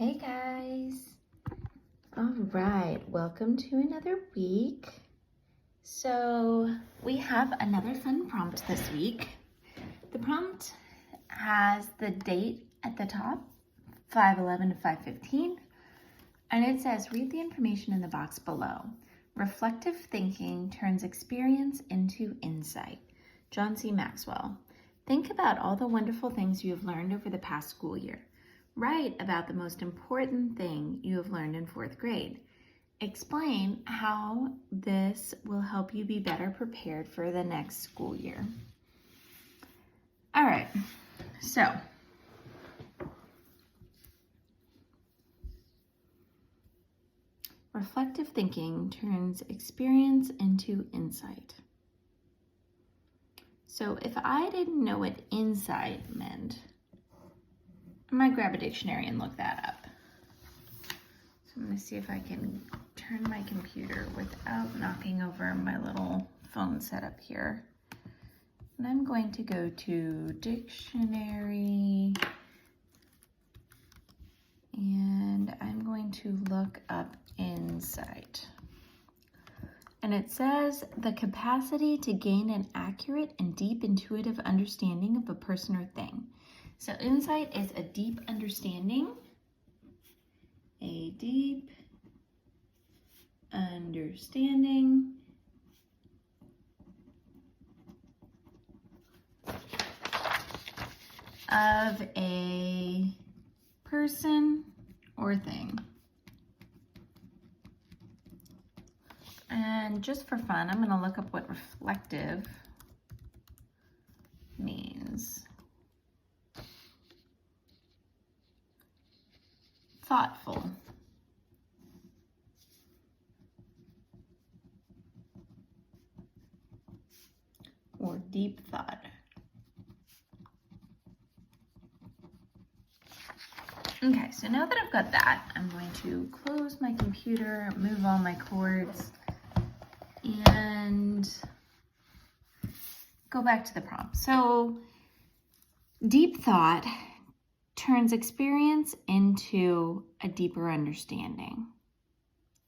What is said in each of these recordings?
Hey guys! All right, welcome to another week. So we have another fun prompt this week. The prompt has the date at the top, 5/11 to 5/15, and it says, read the information in the box below. Reflective thinking turns experience into insight. John C. Maxwell. Think about all the wonderful things you have learned over the past school year. Write about the most important thing you have learned in 4th grade. Explain how this will help you be better prepared for the next school year. All right, so reflective thinking turns experience into insight. So if I didn't know what insight meant, I might grab a dictionary and look that up. So I'm going to see if I can turn my computer without knocking over my little phone setup here. And I'm going to go to dictionary and I'm going to look up insight. And it says the capacity to gain an accurate and deep intuitive understanding of a person or thing. So insight is a deep understanding, of a person or thing. And just for fun, I'm going to look up what reflective means. Thoughtful. Or deep thought. Okay, so now that I've got that, I'm going to close my computer, move all my cords, and go back to the prompt. So, deep thought turns experience into a deeper understanding.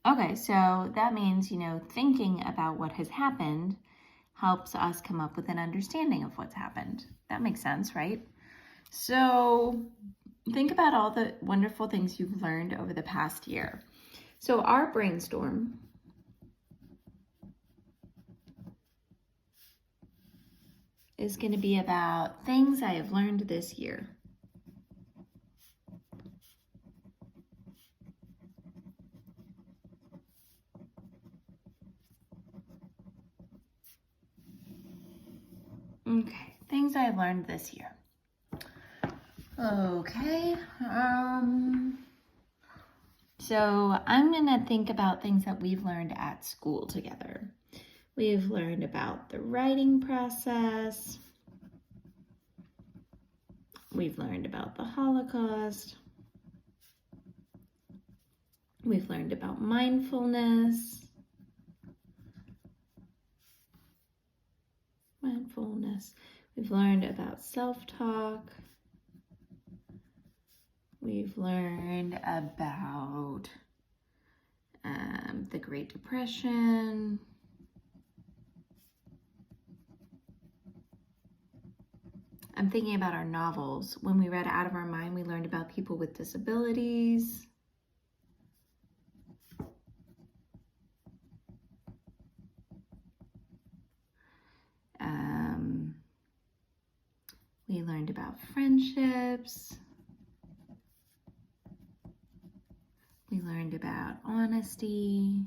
Okay, so that means, thinking about what has happened helps us come up with an understanding of what's happened. That makes sense, right? So think about all the wonderful things you've learned over the past year. So our brainstorm is going to be about things I have learned this year. Okay, things I've learned this year. Okay, so I'm gonna think about things that we've learned at school together. We've learned about the writing process. We've learned about the Holocaust. We've learned about mindfulness. We've learned about self-talk. We've learned about the Great Depression. I'm thinking about our novels. When we read Out of Our Mind, we learned about people with disabilities. We learned about friendships. We learned about honesty.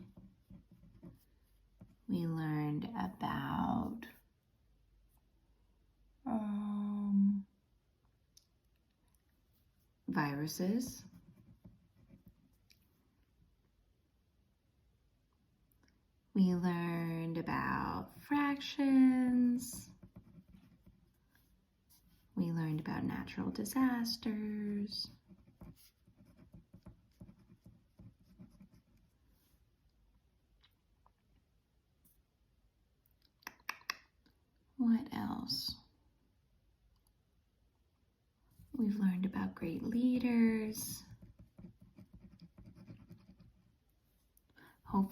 We learned about viruses. We learned about fractions. We learned about natural disasters. What else? We've learned about great leaders.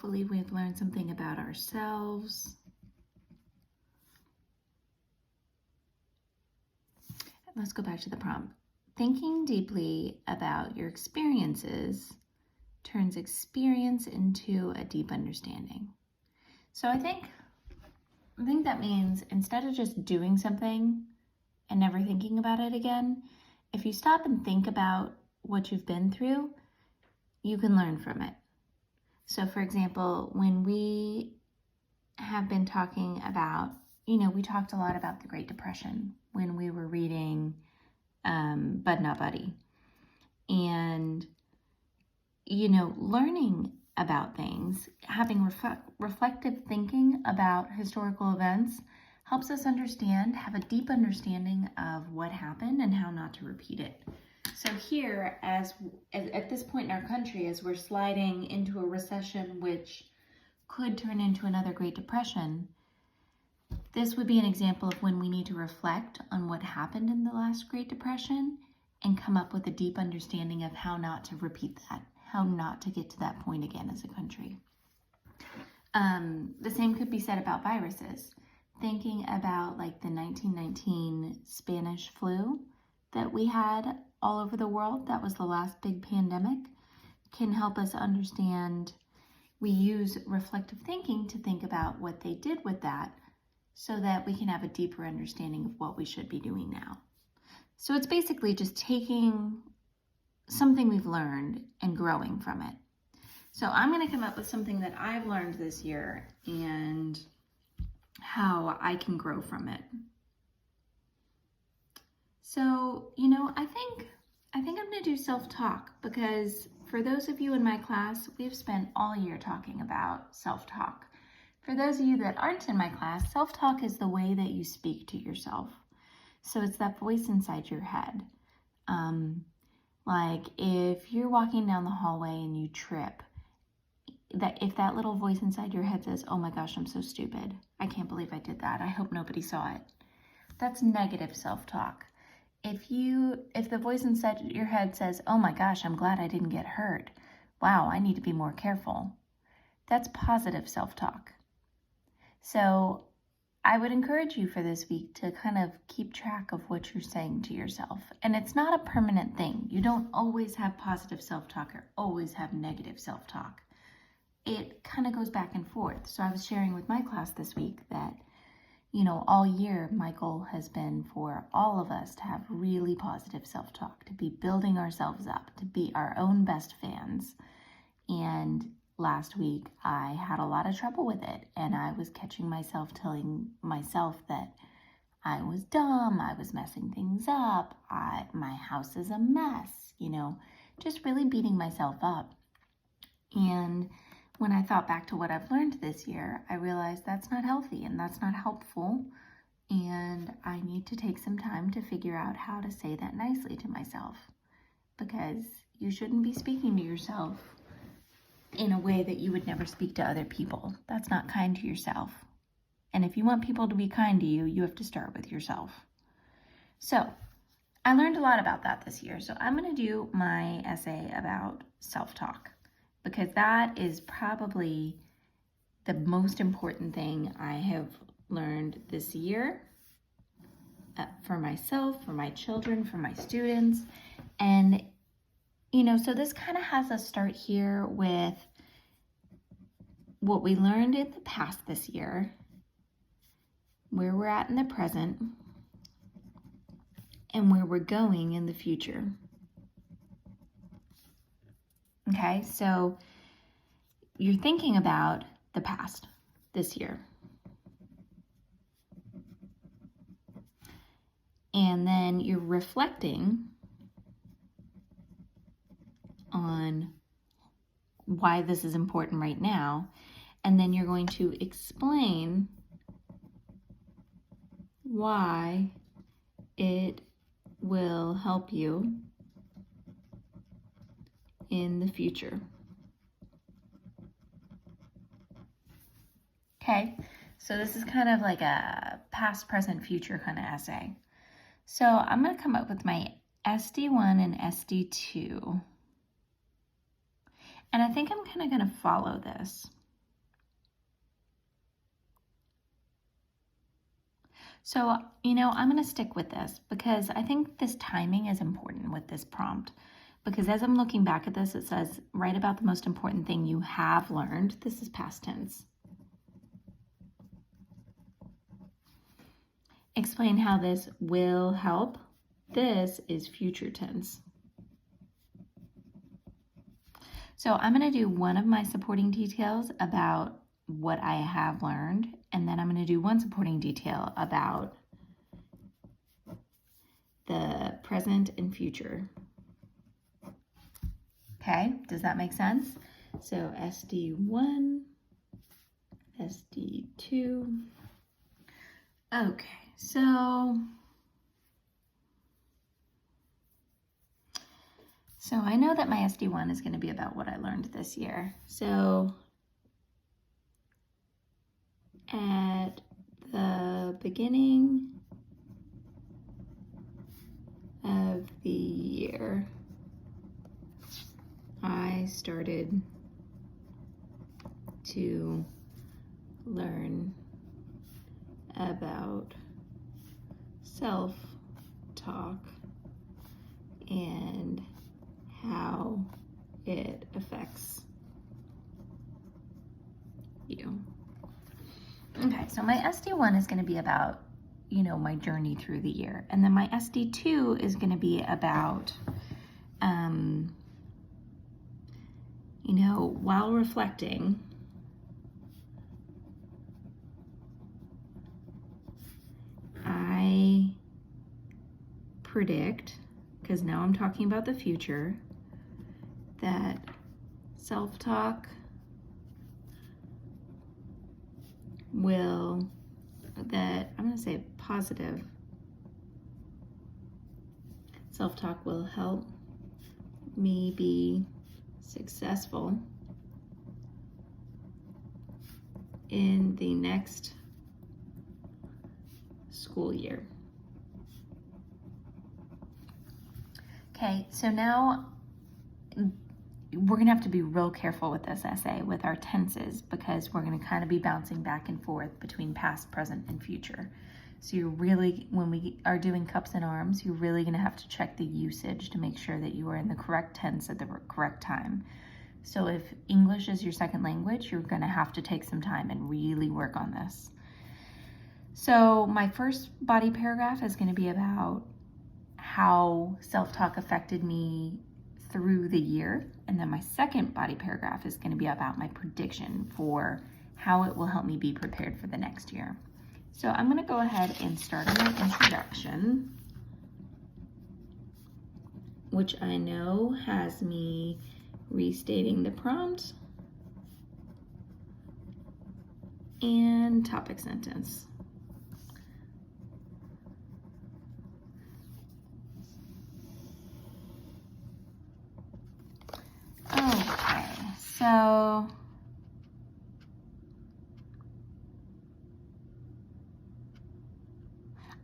Hopefully we've learned something about ourselves. Let's go back to the prompt. Thinking deeply about your experiences turns experience into a deep understanding. So I think that means instead of just doing something and never thinking about it again, if you stop and think about what you've been through, you can learn from it. So for example, when we have been talking about, we talked a lot about the Great Depression when we were reading Bud Not Buddy. And, learning about things, having reflective thinking about historical events helps us have a deep understanding of what happened and how not to repeat it. So here, as at this point in our country, as we're sliding into a recession, which could turn into another Great Depression, this would be an example of when we need to reflect on what happened in the last Great Depression and come up with a deep understanding of how not to repeat that, how not to get to that point again as a country. The same could be said about viruses. Thinking about like the 1919 Spanish flu that we had all over the world, that was the last big pandemic, can help us understand. We use reflective thinking to think about what they did with that so that we can have a deeper understanding of what we should be doing now. So it's basically just taking something we've learned and growing from it. So I'm going to come up with something that I've learned this year and how I can grow from it. So, I think I'm going to do self-talk, because for those of you in my class, we've spent all year talking about self-talk. For those of you that aren't in my class, self-talk is the way that you speak to yourself. So it's that voice inside your head. Like if you're walking down the hallway and you trip, if that little voice inside your head says, "Oh my gosh, I'm so stupid. I can't believe I did that. I hope nobody saw it." That's negative self-talk. If the voice inside your head says, "Oh my gosh, I'm glad I didn't get hurt. Wow, I need to be more careful." That's positive self-talk. So I would encourage you for this week to kind of keep track of what you're saying to yourself. And it's not a permanent thing. You don't always have positive self-talk or always have negative self-talk. It kind of goes back and forth. So I was sharing with my class this week that, all year my goal has been for all of us to have really positive self-talk, to be building ourselves up, to be our own best fans. And last week I had a lot of trouble with it, and I was catching myself telling myself that I was dumb, I was messing things up, my house is a mess, just really beating myself up. And when I thought back to what I've learned this year, I realized that's not healthy and that's not helpful, and I need to take some time to figure out how to say that nicely to myself, because you shouldn't be speaking to yourself in a way that you would never speak to other people. That's not kind to yourself. And if you want people to be kind to you, you have to start with yourself. So I learned a lot about that this year. So I'm going to do my essay about self-talk, because that is probably the most important thing I have learned this year for myself, for my children, for my students. And, so this kind of has us start here with what we learned in the past this year, where we're at in the present, and where we're going in the future. Okay, so you're thinking about the past this year. And then you're reflecting on why this is important right now. And then you're going to explain why it will help you in the future. Okay, so this is kind of like a past, present, future kind of essay. So I'm going to come up with my SD1 and SD2. And I think I'm kind of going to follow this. So, I'm going to stick with this because I think this timing is important with this prompt. Because as I'm looking back at this, it says, write about the most important thing you have learned. This is past tense. Explain how this will help. This is future tense. So I'm going to do one of my supporting details about what I have learned, and then I'm going to do one supporting detail about the present and future. Okay, does that make sense? So SD1, SD2. Okay, so I know that my SD1 is going to be about what I learned this year. So at the beginning of the year, I started to learn about self-talk and how it affects you. Okay, so my SD1 is going to be about, my journey through the year. And then my SD2 is going to be about, while reflecting, I predict, because now I'm talking about the future, that self-talk I'm going to say positive self-talk will help me be successful in the next school year. Okay, so now we're going to have to be real careful with this essay with our tenses because we're going to kind of be bouncing back and forth between past, present, and future. So you're really, when we are doing cups and arms, you're really going to have to check the usage to make sure that you are in the correct tense at the correct time. So if English is your second language, you're going to have to take some time and really work on this. So my first body paragraph is going to be about how self-talk affected me through the year. And then my second body paragraph is going to be about my prediction for how it will help me be prepared for the next year. So I'm going to go ahead and start on my introduction, which I know has me restating the prompt and topic sentence. Okay, so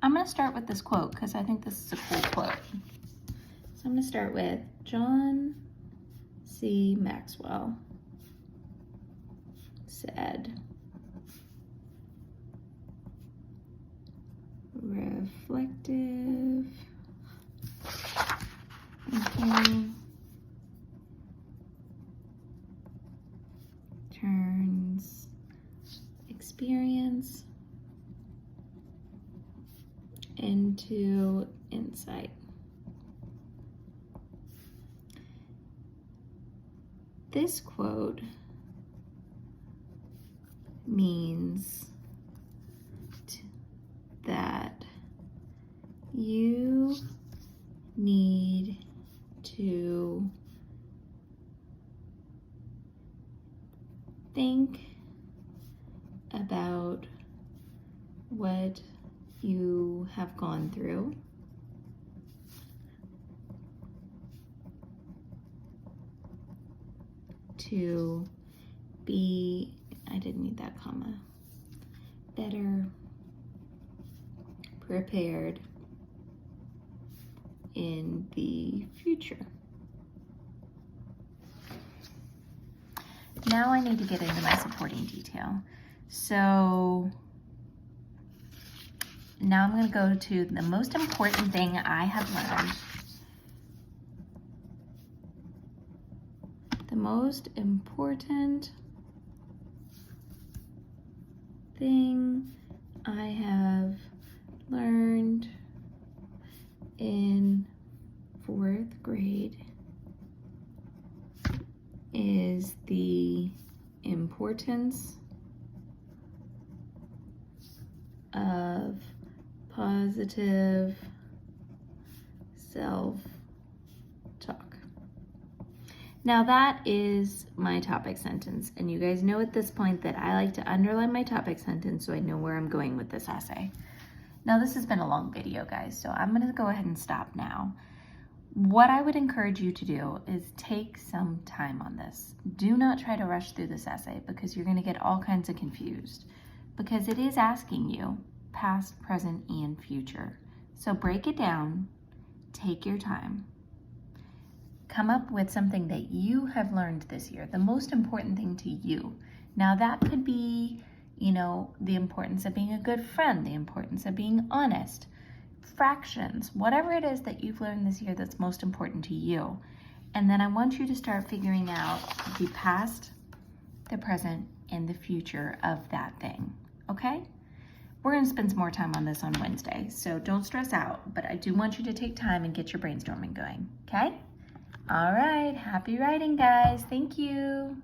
I'm going to start with this quote because I think this is a cool quote. So I'm going to start with John C. Maxwell said, reflective thinking turns experience into insight. This quote means that you need to think about what you have gone through to be, I didn't need that comma, better prepared in the future. Now I need to get into my supporting detail. So now I'm going to go to the most important thing I have learned. The most important thing I have learned in 4th grade is the importance of positive self-talk. Now that is my topic sentence, and you guys know at this point that I like to underline my topic sentence so I know where I'm going with this essay. Now this has been a long video, guys, so I'm gonna go ahead and stop now. What I would encourage you to do is take some time on this. Do not try to rush through this essay because you're gonna get all kinds of confused, because it is asking you past, present, and future. So break it down, take your time. Come up with something that you have learned this year, the most important thing to you. Now that could be, you know, the importance of being a good friend, the importance of being honest, fractions, whatever it is that you've learned this year that's most important to you. And then I want you to start figuring out the past, the present, and the future of that thing, okay? We're gonna spend some more time on this on Wednesday, so don't stress out, but I do want you to take time and get your brainstorming going, okay? All right, happy writing, guys. Thank you.